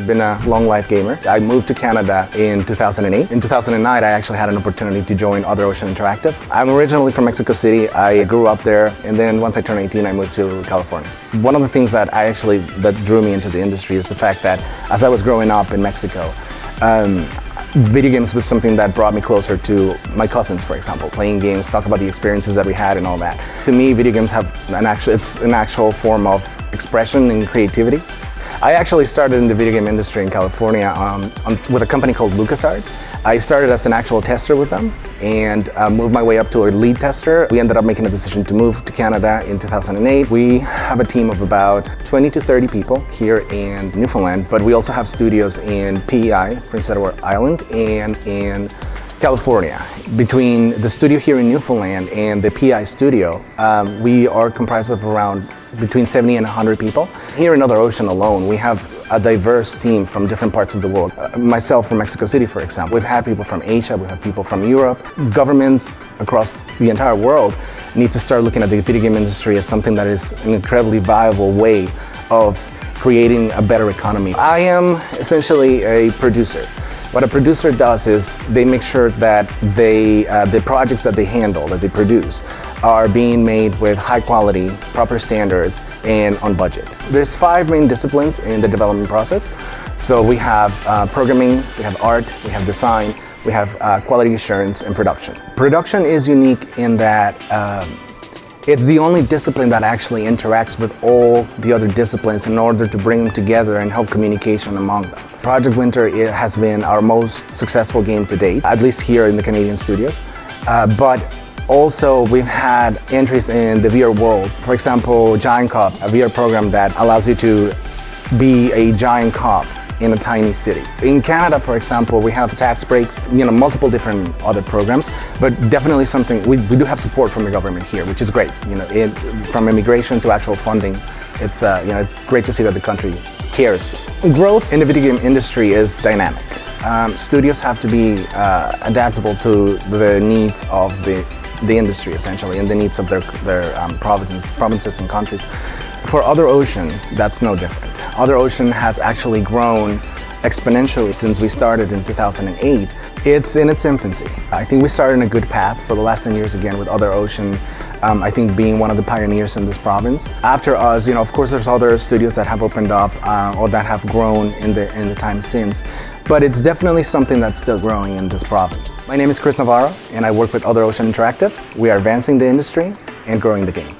I've been a long life gamer. I moved to Canada in 2008. In 2009, I actually had an opportunity to join Other Ocean Interactive. I'm originally from Mexico City. I grew up there, and then once I turned 18, I moved to California. One of the things that drew me into the industry is the fact that as I was growing up in Mexico, video games was something that brought me closer to my cousins, for example. Playing games, talk about the experiences that we had and all that. To me, video games have an actual form of expression and creativity. I actually started in the video game industry in California with a company called LucasArts. I started as an actual tester with them and moved my way up to a lead tester. We ended up making a decision to move to Canada in 2008. We have a team of about 20 to 30 people here in Newfoundland, but we also have studios in PEI, Prince Edward Island, and in California. Between the studio here in Newfoundland and the PEI studio, we are comprised of around between 70 and 100 people. Here in Other Ocean alone, we have a diverse team from different parts of the world. Myself from Mexico City, for example. We've had people from Asia, we have people from Europe. Governments across the entire world need to start looking at the video game industry as something that is an incredibly viable way of creating a better economy. I am essentially a producer. What a producer does is they make sure that the projects that they handle, that they produce, are being made with high quality, proper standards, and on budget. There's 5 main disciplines in the development process. So we have programming, we have art, we have design, we have quality assurance, and production. Production is unique in that it's the only discipline that actually interacts with all the other disciplines in order to bring them together and help communication among them. Project Winter has been our most successful game to date, at least here in the Canadian studios. But also we've had entries in the VR world. For example, Giant Cop, a VR program that allows you to be a giant cop in a tiny city. In Canada, for example, we have tax breaks, multiple different other programs, but definitely something, we do have support from the government here, which is great. From immigration to actual funding, it's great to see that the country cares. Growth in the video game industry is dynamic. Studios have to be adaptable to the needs of the industry, essentially, and the needs of their provinces and countries. For Other Ocean, that's no different. Other Ocean has actually grown exponentially since we started in 2008. It's in its infancy. I think we started in a good path for the last 10 years again with Other Ocean, I think being one of the pioneers in this province. After us, of course there's other studios that have opened up or that have grown in the time since, but it's definitely something that's still growing in this province. My name is Chris Navarro and I work with Other Ocean Interactive. We are advancing the industry and growing the game.